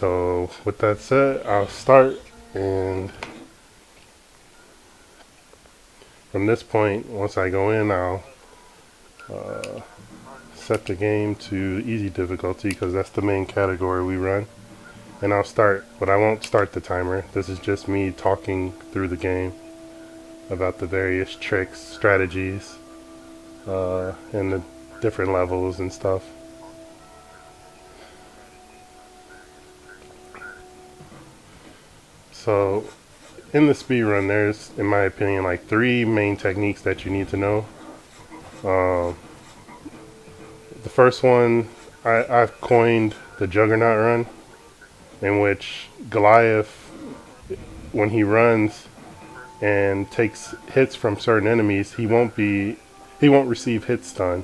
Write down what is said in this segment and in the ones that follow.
So with that said, I'll start, and from this point, once I go in, I'll set the game to easy difficulty because that's the main category we run. And I'll start, but I won't start the timer. This is just me talking through the game about the various tricks, strategies, and the different levels and stuff. So in the speed run, there's, in my opinion, like 3 main techniques that you need to know. The first one, I've coined the Juggernaut run, in which Goliath, when he runs and takes hits from certain enemies, he won't receive hit stun,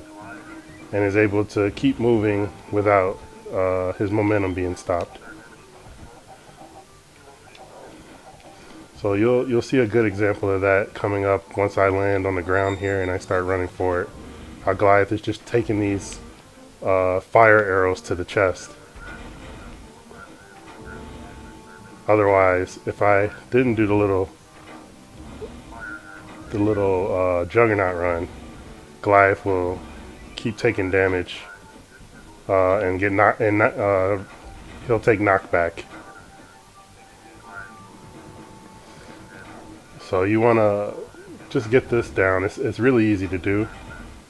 and is able to keep moving without his momentum being stopped. So you'll see a good example of that coming up once I land on the ground here and I start running for it. How Goliath is just taking these fire arrows to the chest. Otherwise, if I didn't do the little Juggernaut run, Goliath will keep taking damage and get knocked, and he'll take knockback. So you want to just get this down. It's really easy to do,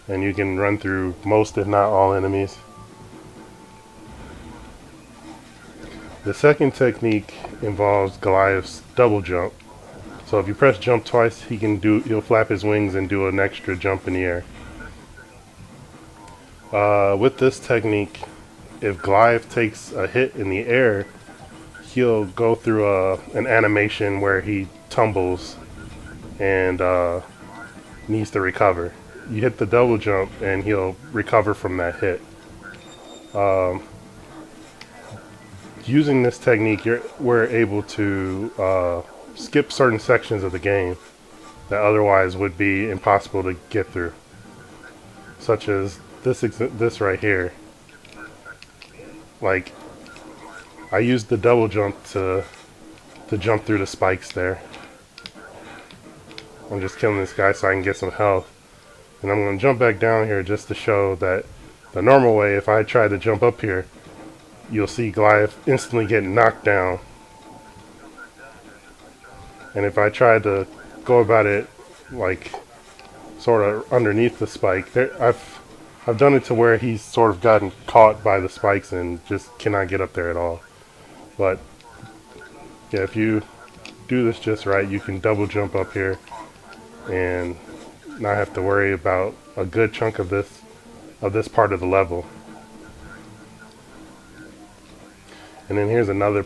and you can run through most, if not all, enemies. The second technique involves Goliath's double jump. So if you press jump twice, he'll flap his wings and do an extra jump in the air. With this technique, if Goliath takes a hit in the air, he'll go through an animation where he tumbles and needs to recover. You hit the double jump and he'll recover from that hit. Using this technique, we're able to skip certain sections of the game that otherwise would be impossible to get through, such as this right here. Like, I used the double jump to jump through the spikes there. I'm just killing this guy so I can get some health. And I'm going to jump back down here just to show that the normal way, if I try to jump up here, you'll see Goliath instantly get knocked down. And if I try to go about it like sort of underneath the spike, I've done it to where he's sort of gotten caught by the spikes and just cannot get up there at all. But yeah, if you do this just right, you can double jump up here and not have to worry about a good chunk of this part of the level. And then here's another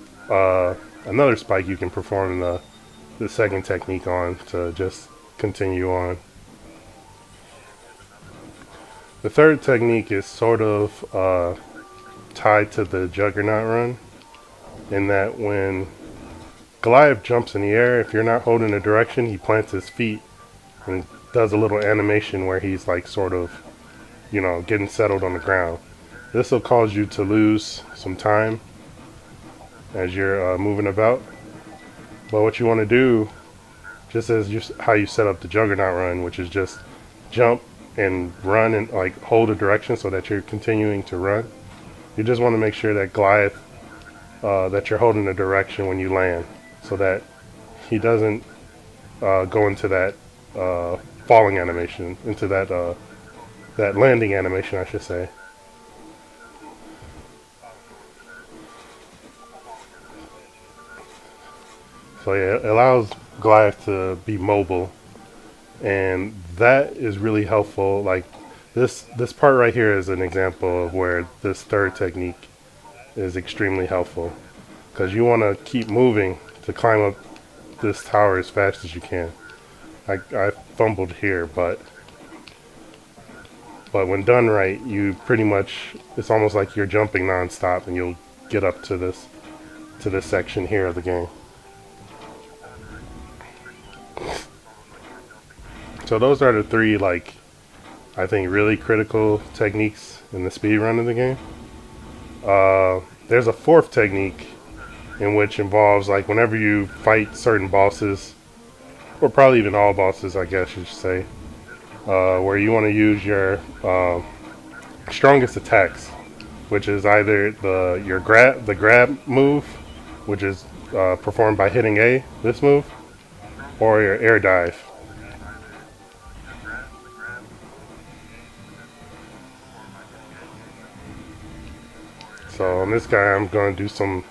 spike you can perform the second technique on to just continue on. The third technique is sort of tied to the Juggernaut run, in that when Goliath jumps in the air, if you're not holding a direction, he plants his feet and does a little animation where he's like sort of, getting settled on the ground. This will cause you to lose some time as you're moving about. But what you want to do, just as how you set up the Juggernaut run, which is just jump and run and like hold a direction so that you're continuing to run. You just want to make sure that Goliath, that you're holding a direction when you land, so that he doesn't go into that falling animation, into that landing animation, I should say. So yeah, it allows Goliath to be mobile, and that is really helpful. Like this part right here is an example of where this third technique is extremely helpful, because you want to keep moving to climb up this tower as fast as you can. I fumbled here, but when done right, you pretty much, it's almost like you're jumping non-stop, and you'll get up to this section here of the game. So those are the 3, like, I think really critical techniques in the speed run of the game. There's a 4th technique in which involves like whenever you fight certain bosses, or probably even all bosses, I guess you should say, where you want to use your strongest attacks, which is either the grab move, which is performed by hitting A, this move, or your air dive. So on this guy, I'm going to do some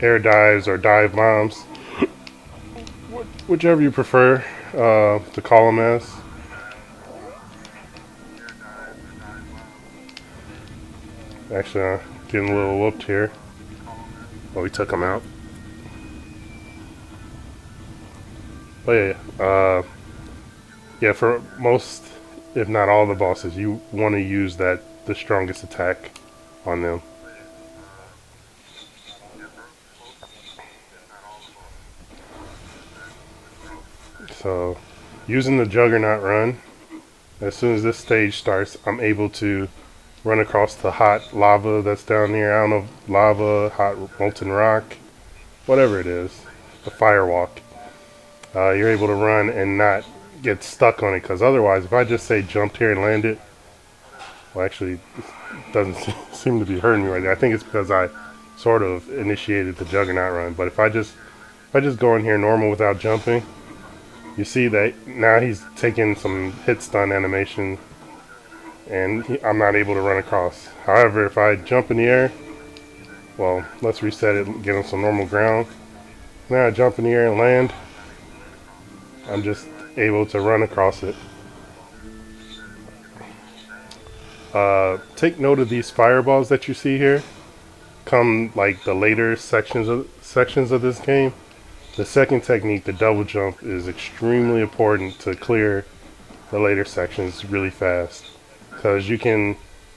air dives or dive bombs, whichever you prefer to call them as. Actually, I'm getting a little whooped here. Oh, we took him out. But yeah, for most, if not all the bosses, you want to use the strongest attack on them. So, using the Juggernaut run, as soon as this stage starts, I'm able to run across the hot lava that's down here. I don't know, lava, hot molten rock, whatever it is, the firewalk. You're able to run and not get stuck on it, because otherwise, if I just say jumped here and landed, well, actually, it doesn't seem to be hurting me right now. I think it's because I sort of initiated the Juggernaut run. But if I just go in here normal without jumping, you see that now he's taking some hit stun animation, and I'm not able to run across. However, if I jump in the air, well, let's reset it and get on some normal ground. Now I jump in the air and land. I'm just able to run across it. Take note of these fireballs that you see here. Come like the later sections of this game. The second technique, the double jump, is extremely important to clear the later sections really fast, because you can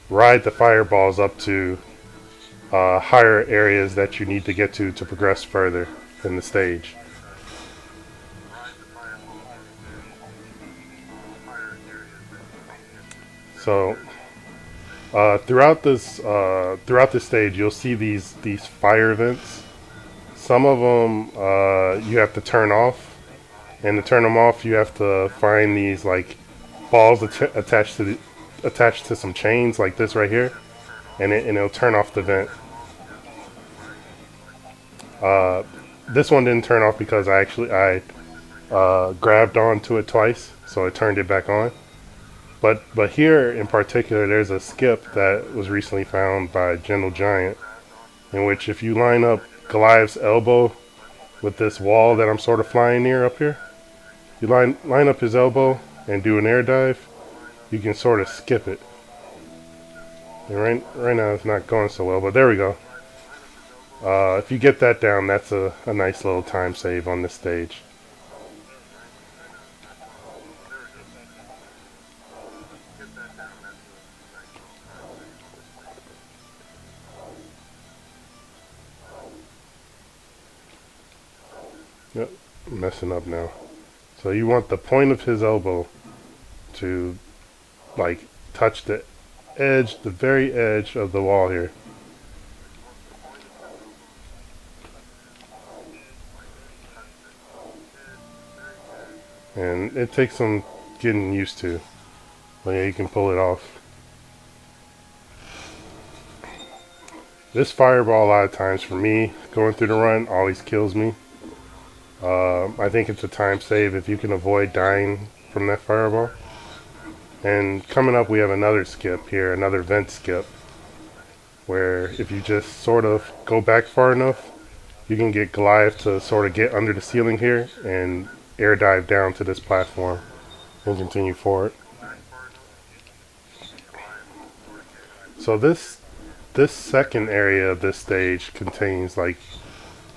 ride the fireballs up to higher areas that you need to get to progress further in the stage. So throughout this stage, you'll see these fire vents. Some of them you have to turn off, and to turn them off, you have to find these like balls attached to some chains like this right here, and it'll turn off the vent. This one didn't turn off because I grabbed onto it twice, so I turned it back on. But here in particular, there's a skip that was recently found by Gentle Giant, in which if you line up Goliath's elbow with this wall that I'm sort of flying near up here, you line up his elbow and do an air dive, you can sort of skip it. And right now it's not going so well, but there we go. If you get that down, that's a nice little time save on this stage. Yep, I'm messing up now. So you want the point of his elbow to like touch the very edge of the wall here. And it takes some getting used to. But yeah, you can pull it off. This fireball, a lot of times for me, going through the run, always kills me. I think it's a time save if you can avoid dying from that fireball. And coming up, we have another skip here, another vent skip, where if you just sort of go back far enough, you can get Goliath to sort of get under the ceiling here and air dive down to this platform and continue forward. So this second area of this stage contains like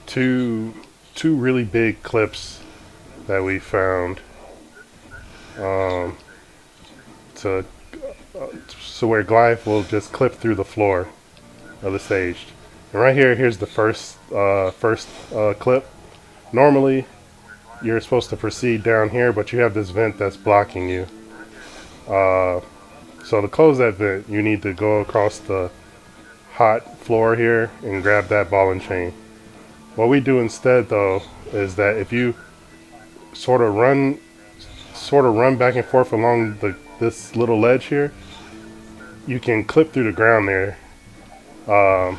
two really big clips that we found to so where Goliath will just clip through the floor of the stage. And right here's the first clip. Normally you're supposed to proceed down here, but you have this vent that's blocking you. So to close that vent, you need to go across the hot floor here and grab that ball and chain. What we do instead, though, is that if you sort of run, back and forth along this little ledge here, you can clip through the ground there. Um,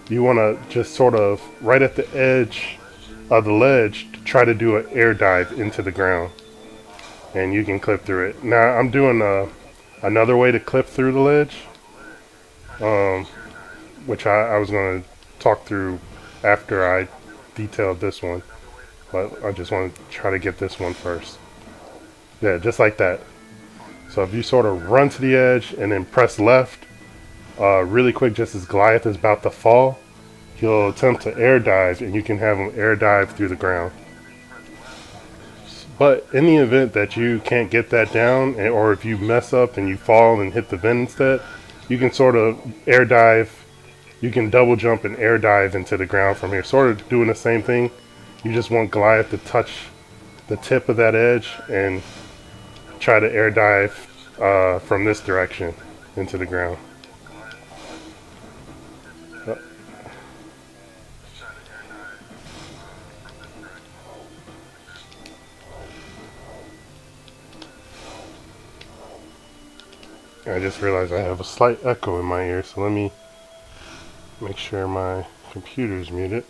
you want to just sort of right at the edge of the ledge try to do an air dive into the ground, and you can clip through it. Now I'm doing another way to clip through the ledge, um, which I was going to talk through after I detailed this one, but I just want to try to get this one first. Yeah, just like that. So if you sort of run to the edge and then press left really quick, just as Goliath is about to fall, he'll attempt to air dive, and you can have him air dive through the ground. But in the event that you can't get that down, or if you mess up and you fall and hit the vent instead, you can sort of air dive. You can double jump and air dive into the ground from here, sort of doing the same thing. You just want Goliath to touch the tip of that edge and try to air dive from this direction into the ground. I just realized I have a slight echo in my ear, so let me make sure my computer's muted.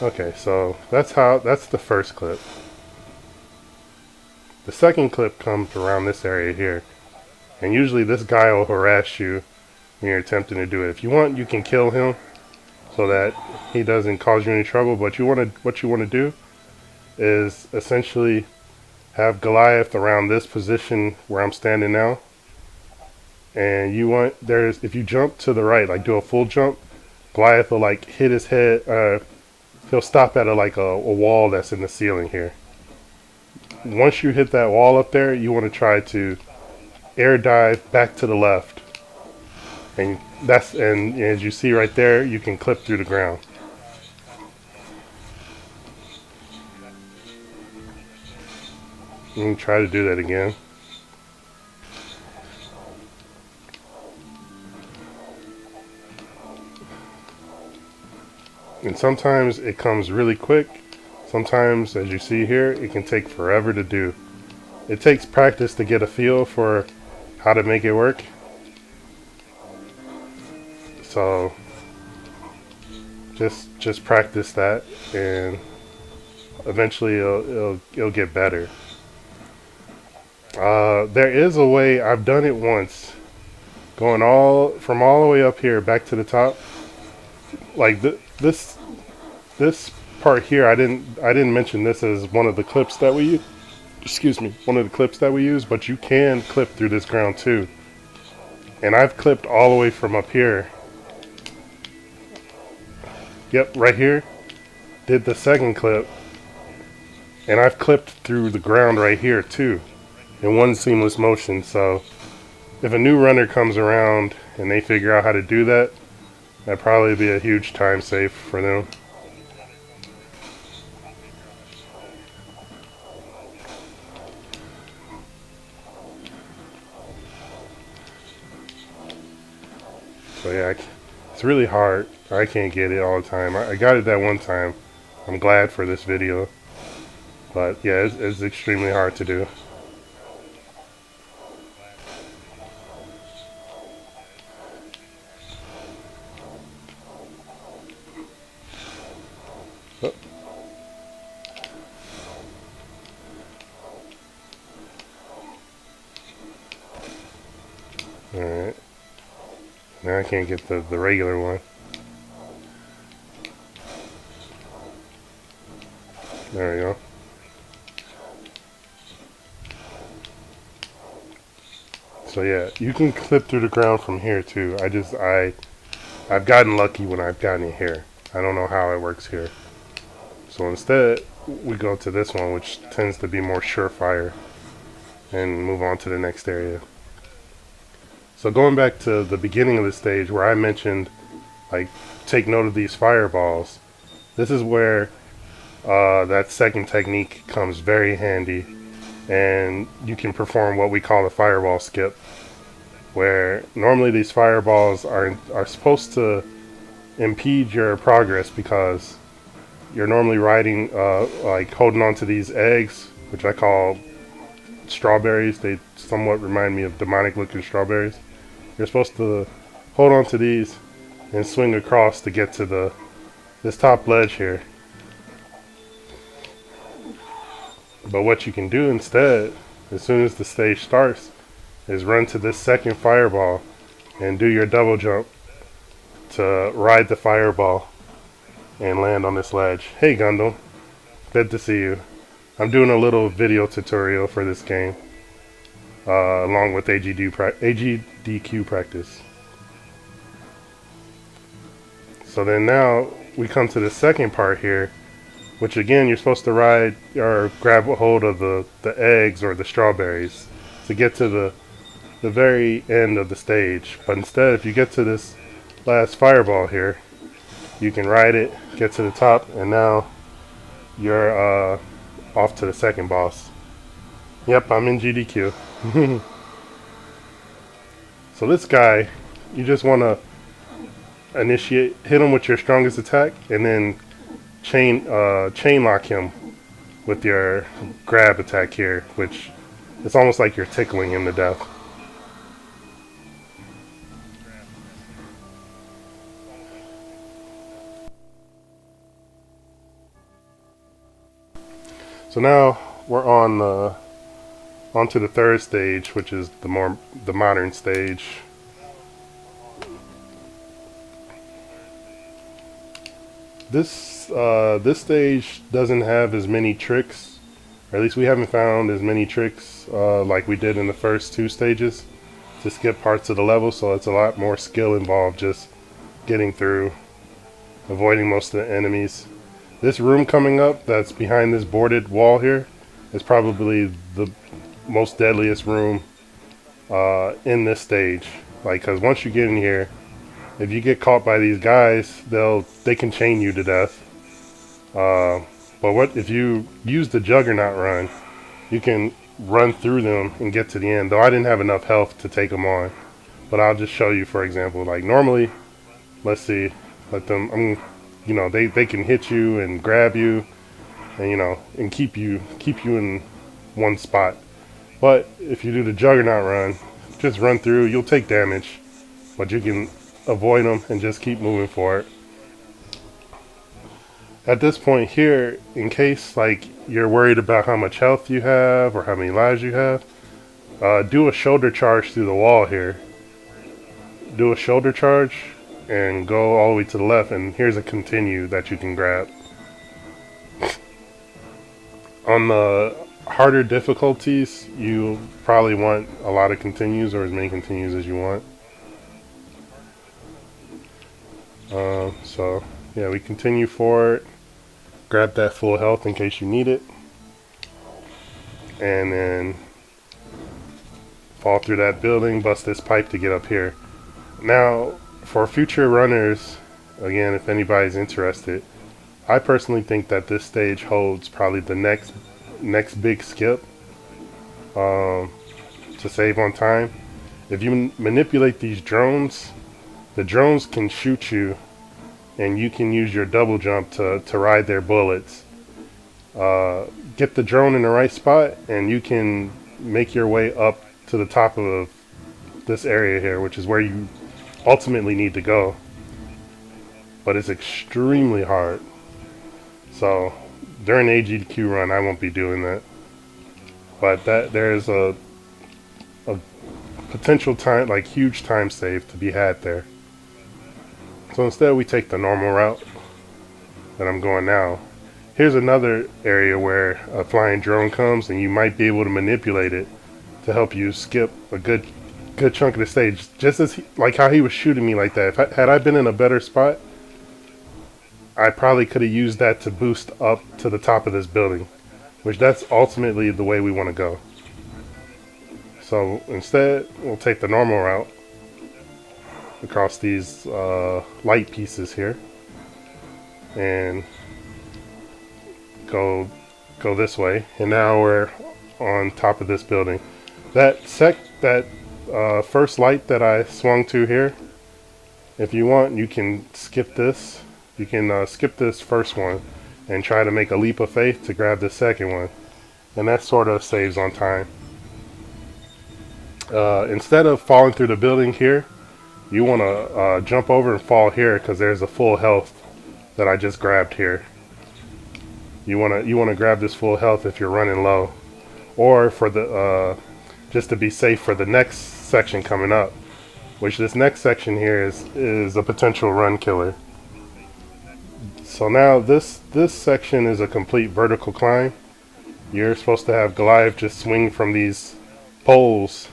Okay, so that's the first clip. The second clip comes around this area here, and usually this guy will harass you when you're attempting to do it. If you want, you can kill him so that he doesn't cause you any trouble, but what you want to do is essentially have Goliath around this position where I'm standing now, and if you jump to the right, like do a full jump, Goliath will like hit his head. He'll stop at a wall that's in the ceiling here. Once you hit that wall up there, you want to try to air dive back to the left, and as you see right there, you can clip through the ground. You can try to do that again. And sometimes it comes really quick. Sometimes, as you see here, it can take forever to do. It takes practice to get a feel for how to make it work. So just practice that, and eventually it'll get better. There is a way. I've done it once, going all the way up here back to the top. Like this part here, I didn't mention this as one of the clips that we use. Excuse me, one of the clips that we use. But you can clip through this ground too. And I've clipped all the way from up here. Yep, right here. Did the second clip, and I've clipped through the ground right here too, in one seamless motion. So if a new runner comes around and they figure out how to do that, that'd probably be a huge time save for them. So yeah, it's really hard. I can't get it all the time. I got it that one time. I'm glad for this video. But yeah, it's extremely hard to do. Oh. Alright. Now I can't get the regular one. There we go. So yeah, you can clip through the ground from here too. I've gotten lucky when I've gotten it here. I don't know how it works here. So instead, we go to this one, which tends to be more surefire, and move on to the next area. So going back to the beginning of the stage where I mentioned, like, take note of these fireballs. This is where that second technique comes very handy, and you can perform what we call a fireball skip. where normally these fireballs are supposed to impede your progress because you're normally riding, like holding on to these eggs, which I call strawberries. They somewhat remind me of demonic looking strawberries. You're supposed to hold on to these and swing across to get to this top ledge here. But what you can do instead, as soon as the stage starts, is run to this second fireball and do your double jump to ride the fireball and land on this ledge. Hey Gundam, good to see you. I'm doing a little video tutorial for this game, along with AGDQ practice. So then now we come to the second part here, which again you're supposed to ride or grab a hold of the eggs or the strawberries to get to the very end of the stage. But instead, if you get to this last fireball here, you can ride it, get to the top, and now you're off to the second boss. Yep, I'm in GDQ. So this guy, you just want to hit him with your strongest attack, and then chain lock him with your grab attack here, which it's almost like you're tickling him to death. So now we're onto the third stage, which is the modern stage. This stage doesn't have as many tricks, or at least we haven't found as many tricks like we did in the first two stages to skip parts of the level. So it's a lot more skill involved just getting through, avoiding most of the enemies. This room coming up that's behind this boarded wall here is probably the most deadliest room in this stage. Like, because once you get in here, if you get caught by these guys, they can chain you to death. But what if you use the Juggernaut run, you can run through them and get to the end. Though I didn't have enough health to take them on, but I'll just show you. For example, like normally, let's see, let them. You know, they can hit you and grab you, and and keep you in one spot. But if you do the Juggernaut run, just run through. You'll take damage, but you can avoid them and just keep moving forward. At this point here, in case like you're worried about how much health you have or how many lives you have, do a shoulder charge through the wall here. Do a shoulder charge and go all the way to the left, and here's a continue that you can grab. On the harder difficulties, you probably want a lot of continues, or as many continues as you want. So yeah, we continue forward, grab that full health in case you need it, and then fall through that building, bust this pipe to get up here. Now, for future runners, again, if anybody's interested, I personally think that this stage holds probably the next big skip to save on time. If you manipulate these drones, the drones can shoot you, and you can use your double jump to ride their bullets. Get the drone in the right spot, and you can make your way up to the top of this area here, which is where you ultimately need to go, but it's extremely hard. So during the AGDQ run, I won't be doing that, but there's a potential time, like huge time save to be had there. So instead we take the normal route that I'm going now. Here's another area where a flying drone comes, and you might be able to manipulate it to help you skip a good chunk of the stage, just as like how he was shooting me like that. Had I been in a better spot, I probably could have used that to boost up to the top of this building, which that's ultimately the way we want to go. So instead, we'll take the normal route across these light pieces here and go this way, and now we're on top of this building. That first light that I swung to here, if you want, you can skip this. You can skip this first one and try to make a leap of faith to grab the second one. And that sort of saves on time. Instead of falling through the building here, you want to jump over and fall here because there's a full health that I just grabbed here. You want to grab this full health if you're running low, or for the just to be safe for the next section coming up, which this next section here is a potential run killer. So now this section is a complete vertical climb. You're supposed to have Goliath just swing from these poles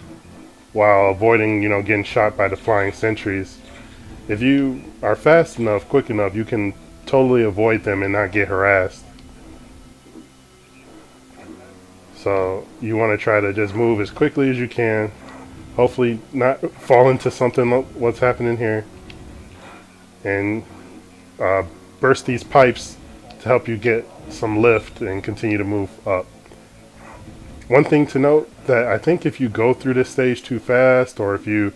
while avoiding, getting shot by the flying sentries. If you are fast enough, quick enough, you can totally avoid them and not get harassed. So you want to try to just move as quickly as you can. Hopefully not fall into something what's happening here. And burst these pipes to help you get some lift and continue to move up. One thing to note, that I think if you go through this stage too fast, or if you,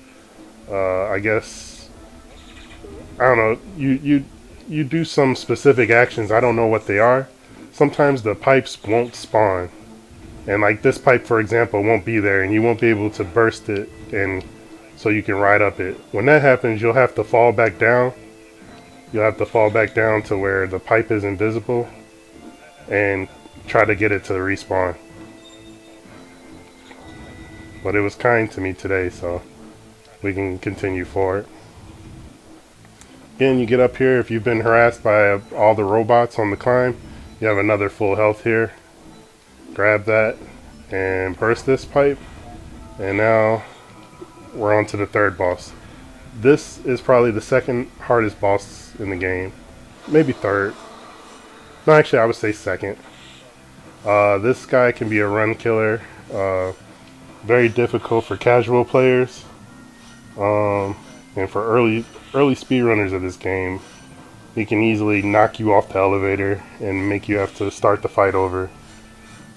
I don't know, you do some specific actions, I don't know what they are, sometimes the pipes won't spawn. And like this pipe, for example, won't be there, and you won't be able to burst it, and so you can ride up it. When that happens, you'll have to fall back down. You'll have to fall back down to where the pipe is invisible and try to get it to respawn. But it was kind to me today, so we can continue forward. Again, you get up here. If you've been harassed by all the robots on the climb, you have another full health here. Grab that and burst this pipe. And now we're on to the third boss. This is probably the second hardest boss in the game. Maybe third. No, actually, I would say second. This guy can be a run killer. Very difficult for casual players. And for early speedrunners of this game, he can easily knock you off the elevator and make you have to start the fight over.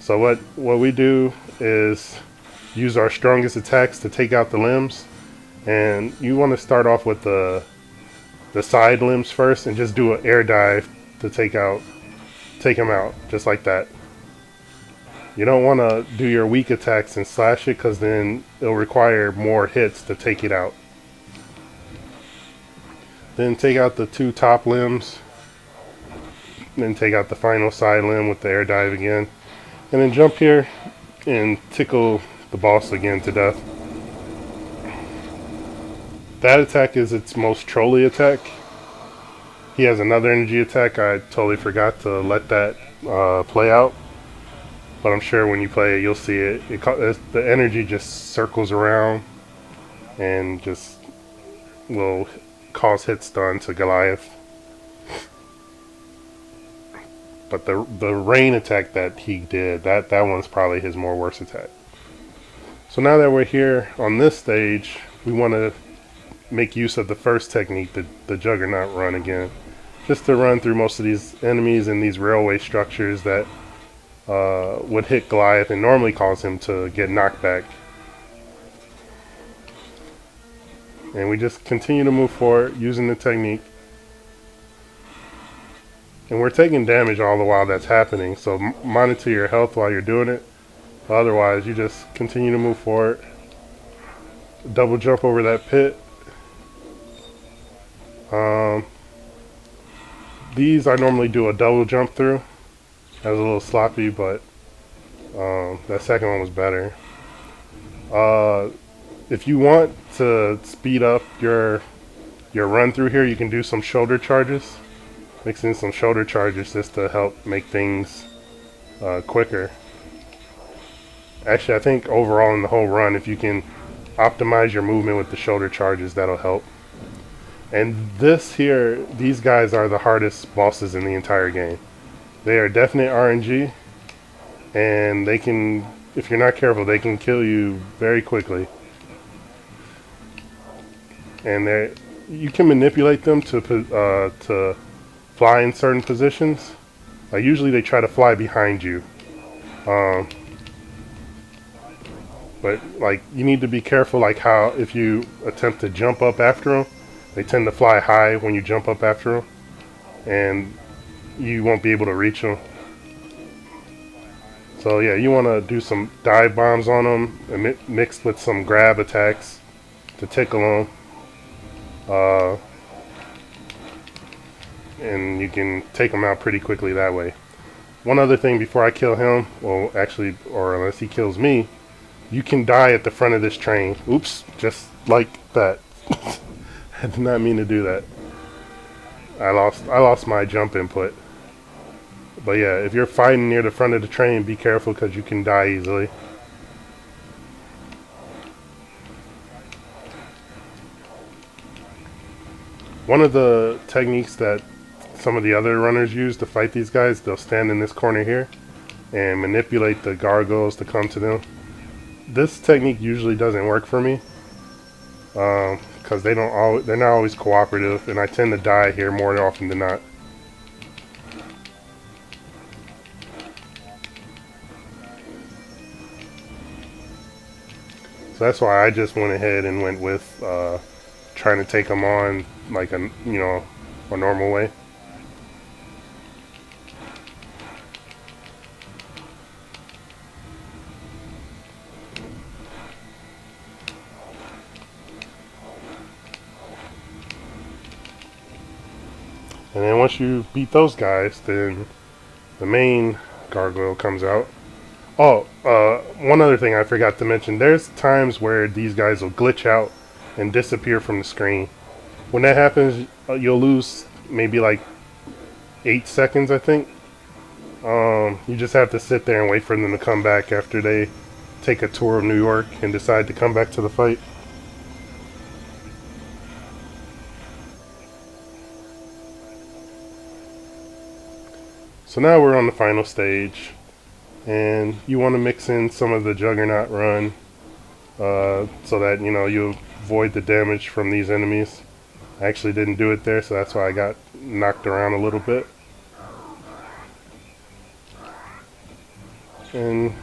So what we do is use our strongest attacks to take out the limbs, and you want to start off with the side limbs first and just do an air dive to take him out, just like that. You don't want to do your weak attacks and slash it, because then it'll require more hits to take it out. Then take out the two top limbs, then take out the final side limb with the air dive again, and then jump here and tickle the boss again to death. That attack is its most trolly attack. He has another energy attack. I totally forgot to let that play out, but I'm sure when you play it, you'll see it. The energy just circles around and just will cause hit stun to Goliath. But the rain attack that he did, that one's probably his more worst attack. So now that we're here on this stage, we want to make use of the first technique, the Juggernaut run again. Just to run through most of these enemies and these railway structures that would hit Goliath and normally cause him to get knocked back. And we just continue to move forward using the technique. And we're taking damage all the while that's happening, so monitor your health while you're doing it. Otherwise, you just continue to move forward. Double jump over that pit. These I normally do a double jump through. That was a little sloppy, but that second one was better. If you want to speed up your run through here, you can do some shoulder charges. Mix in some shoulder charges just to help make things quicker. Actually, I think overall in the whole run, if you can optimize your movement with the shoulder charges, that'll help. And these guys are the hardest bosses in the entire game. They are definite RNG, and they can, if you're not careful, they can kill you very quickly. And you can manipulate them to fly in certain positions. Usually they try to fly behind you. But like you need to be careful, like how if you attempt to jump up after them, they tend to fly high when you jump up after them, and you won't be able to reach them. So yeah, you want to do some dive bombs on them, mixed with some grab attacks to tickle them, and you can take them out pretty quickly that way. One other thing before I kill him, well, actually, or unless he kills me, you can die at the front of this train. Oops, just like that. I did not mean to do that. I lost my jump input. But yeah, if you're fighting near the front of the train, be careful because you can die easily. One of the techniques that some of the other runners use to fight these guys, they'll stand in this corner here and manipulate the gargoyles to come to them. This technique usually doesn't work for me because they're not always cooperative, and I tend to die here more often than not. So that's why I just went ahead and went with trying to take them on like a normal way. And then once you beat those guys, then the main gargoyle comes out. Oh, one other thing I forgot to mention. There's times where these guys will glitch out and disappear from the screen. When that happens, you'll lose maybe like 8 seconds, I think. You just have to sit there and wait for them to come back after they take a tour of New York and decide to come back to the fight. So now we're on the final stage, and you want to mix in some of the Juggernaut run so that you avoid the damage from these enemies. I actually didn't do it there, so that's why I got knocked around a little bit. And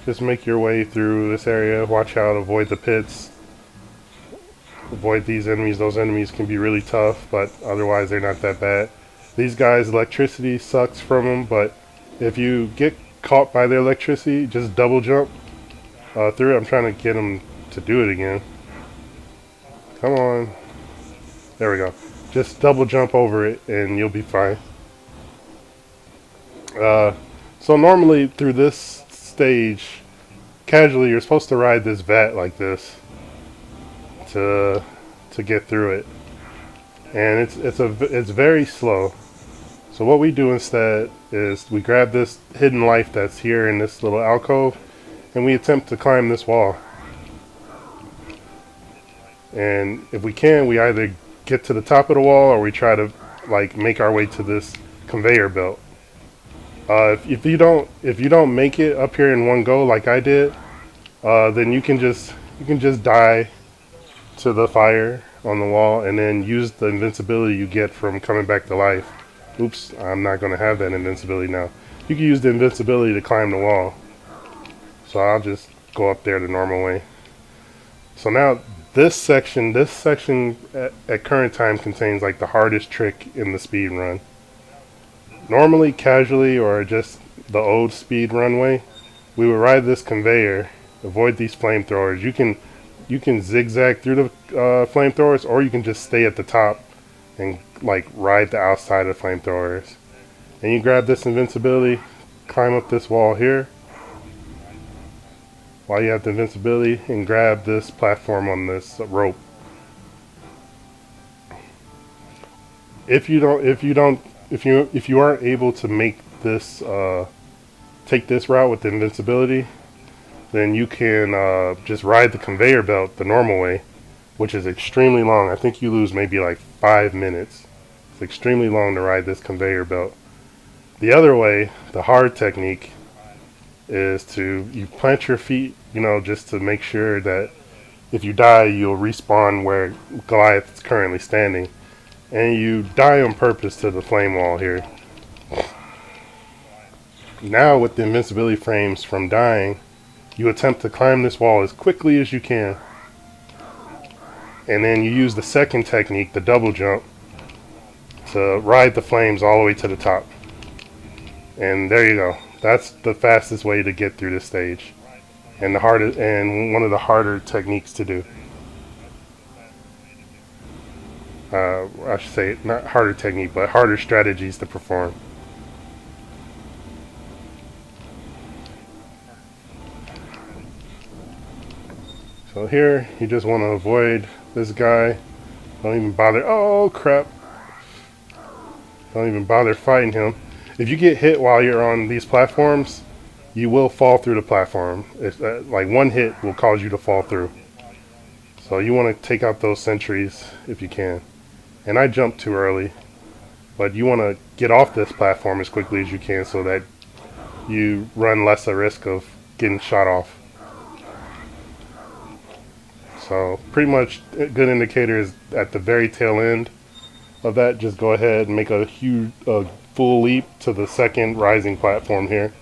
just make your way through this area. Watch out, avoid the pits. Avoid these enemies. Those enemies can be really tough, but otherwise they're not that bad. These guys, electricity sucks from them, but if you get caught by their electricity, just double jump through it. I'm trying to get them to do it again. Come on. There we go. Just double jump over it and you'll be fine. So normally through this stage, casually, you're supposed to ride this vat like this to get through it. And it's very slow. So what we do instead is we grab this hidden life that's here in this little alcove, and we attempt to climb this wall. And if we can, we either get to the top of the wall or we try to like make our way to this conveyor belt. If you don't make it up here in one go like I did, then you can just die to the fire on the wall and then use the invincibility you get from coming back to life. Oops, I'm not going to have that invincibility now. You can use the invincibility to climb the wall. So I'll just go up there the normal way. So now this section at current time contains like the hardest trick in the speed run. Normally, casually, or just the old speed runway, we would ride this conveyor, avoid these flamethrowers. You can zigzag through the flamethrowers, or you can just stay at the top and like ride the outside of flamethrowers. And you grab this invincibility, climb up this wall here while you have the invincibility, and grab this platform on this rope. If you aren't able to make this take this route with the invincibility, then you can just ride the conveyor belt the normal way, which is extremely long. I think you lose maybe like 5 minutes. It's extremely long to ride this conveyor belt. The other way, the hard technique, is you plant your feet, just to make sure that if you die, you'll respawn where Goliath is currently standing. And you die on purpose to the flame wall here. Now with the invincibility frames from dying, You attempt to climb this wall as quickly as you can. And then you use the second technique, the double jump, to ride the flames all the way to the top. And there you go. That's the fastest way to get through this stage. And one of the harder techniques to do. I should say not harder technique, but harder strategies to perform. So here, you just want to avoid this guy. Don't even bother. Oh crap! Don't even bother fighting him. If you get hit while you're on these platforms, you will fall through the platform. Like one hit will cause you to fall through. So you want to take out those sentries if you can. And I jumped too early, but you want to get off this platform as quickly as you can so that you run less a risk of getting shot off. So pretty much a good indicator is at the very tail end of that. Just go ahead and make a full leap to the second rising platform here.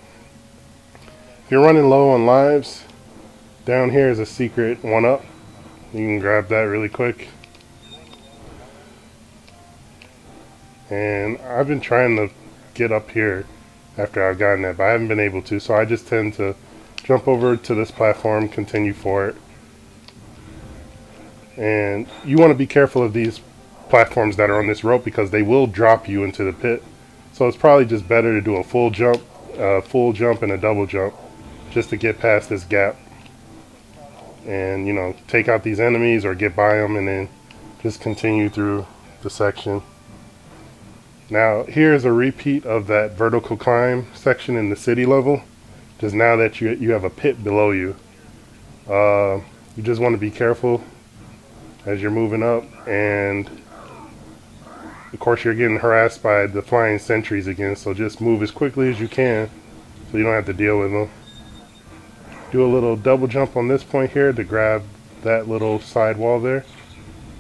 If you're running low on lives, down here is a secret 1-up. You can grab that really quick. And I've been trying to get up here after I've gotten that, but I haven't been able to, so I just tend to jump over to this platform, continue for it. And you want to be careful of these platforms that are on this rope because they will drop you into the pit. So it's probably just better to do a full jump and a double jump just to get past this gap. And, you know, take out these enemies or get by them and then just continue through the section. Now, here's a repeat of that vertical climb section in the city level. Just now that you have a pit below you. You just want to be careful as you're moving up, and of course you're getting harassed by the flying sentries again, so just move as quickly as you can so you don't have to deal with them. Do a little double jump on this point here to grab that little side wall there.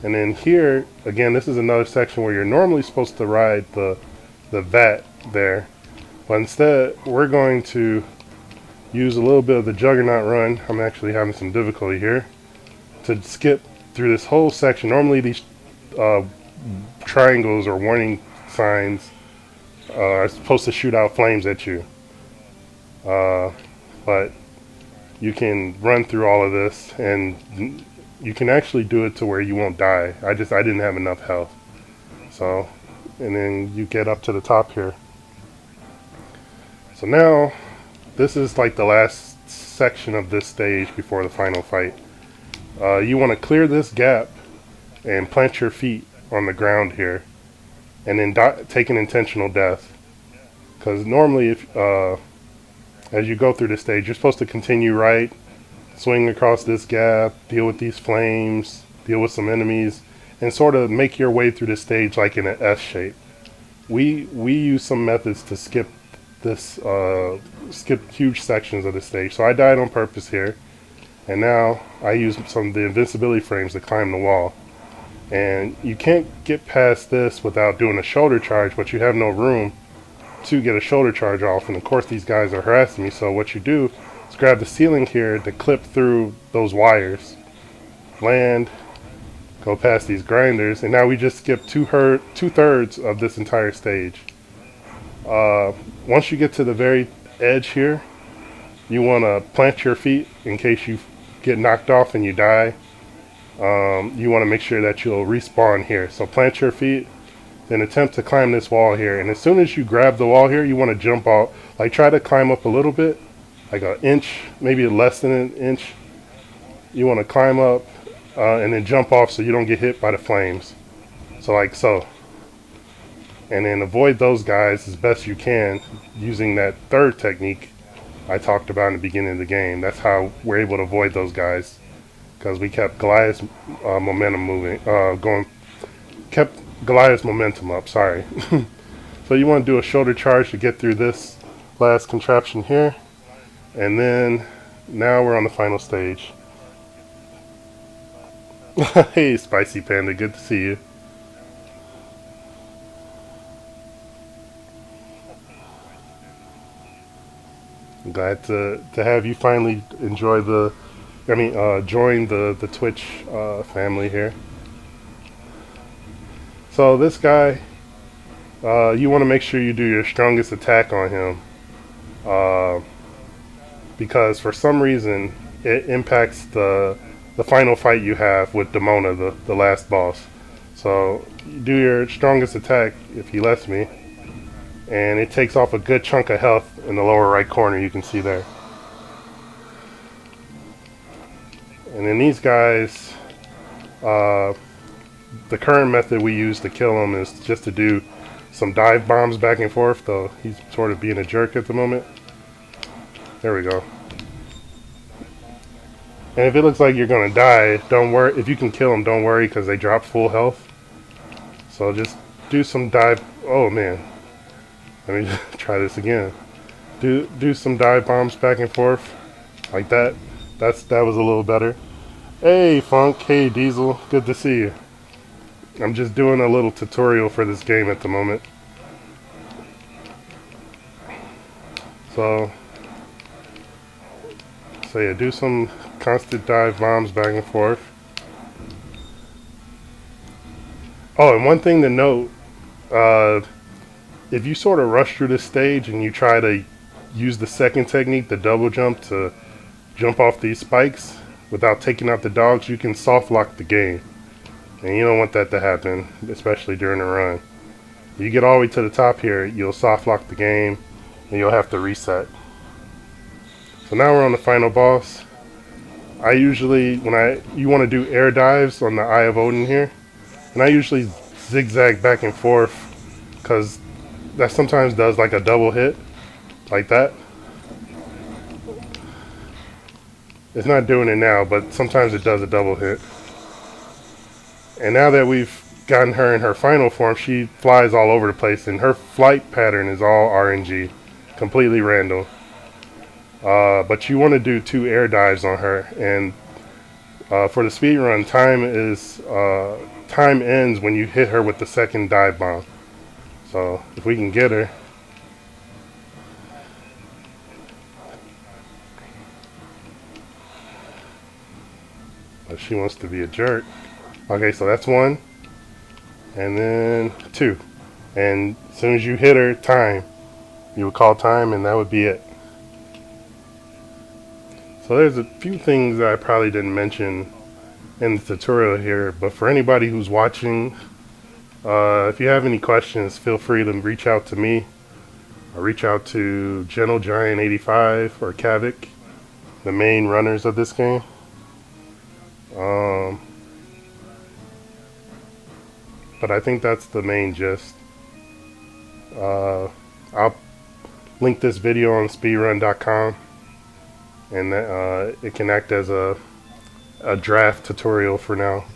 And then here, again, this is another section where you're normally supposed to ride the vat there. But instead, we're going to use a little bit of the Juggernaut run. I'm actually having some difficulty here. To skip through this whole section. Normally these triangles or warning signs are supposed to shoot out flames at you. But you can run through all of this and you can actually do it to where you won't die. I didn't have enough health. So, and then you get up to the top here. So now, this is like the last section of this stage before the final fight. You want to clear this gap and plant your feet on the ground here, and then take an intentional death. Because normally, if as you go through this stage, you're supposed to continue right, swing across this gap, deal with these flames, deal with some enemies, and sort of make your way through the stage like in an S shape. We use some methods to skip huge sections of the stage. So I died on purpose here. And now I use some of the invincibility frames to climb the wall. And you can't get past this without doing a shoulder charge, but you have no room to get a shoulder charge off. And of course these guys are harassing me, so what you do is grab the ceiling here to clip through those wires. Land, go past these grinders, and now we just skipped two-thirds of this entire stage. Once you get to the very edge here, you want to plant your feet in case you get knocked off and you die. You want to make sure that you'll respawn here. So plant your feet, then attempt to climb this wall here. And as soon as you grab the wall here, you want to jump out. Like try to climb up a little bit, like an inch, maybe less than an inch. You want to climb up and then jump off so you don't get hit by the flames. So like so. And then avoid those guys as best you can using that third technique I talked about in the beginning of the game. That's how we're able to avoid those guys, because we kept Goliath's momentum kept Goliath's momentum up. Sorry. So you want to do a shoulder charge to get through this last contraption here, and then now we're on the final stage. Hey, Spicy Panda, good to see you. I'm glad to have you finally enjoy join the Twitch family here. So this guy, you want to make sure you do your strongest attack on him, because for some reason it impacts the final fight you have with Demona, the last boss. So you do your strongest attack if he lets me, and it takes off a good chunk of health in the lower right corner. You can see there. And then these guys, the current method we use to kill him is just to do some dive bombs back and forth, though he's sort of being a jerk at the moment. There we go. And if it looks like you're gonna die, don't worry. If you can kill them, don't worry, because they drop full health. So just do some dive. Oh man, let me try this again. Do some dive bombs back and forth, like that. That was a little better. Hey Funk, hey Diesel, good to see you. I'm just doing a little tutorial for this game at the moment. So yeah, do some constant dive bombs back and forth. Oh, and one thing to note, if you sort of rush through this stage and you try to use the second technique, the double jump, to jump off these spikes without taking out the dogs, you can soft lock the game. And you don't want that to happen, especially during a run. If you get all the way to the top here, you'll soft lock the game and you'll have to reset. So now we're on the final boss. I usually, you want to do air dives on the Eye of Odin here, and I usually zigzag back and forth, because that sometimes does like a double hit, like that. It's not doing it now, but sometimes it does a double hit. And now that we've gotten her in her final form, she flies all over the place, and her flight pattern is all RNG, completely random. But you want to do 2 air dives on her, and for the speed run, time ends when you hit her with the second dive bomb. So if we can get her. But she wants to be a jerk. Okay, so that's 1, and then 2, and as soon as you hit her, time. You would call time, and that would be it. So there's a few things that I probably didn't mention in the tutorial here, but for anybody who's watching, if you have any questions, feel free to reach out to me, or reach out to Gentle Giant 85 or Kavik, the main runners of this game. But I think that's the main gist. I'll link this video on speedrun.com, and it can act as a draft tutorial for now.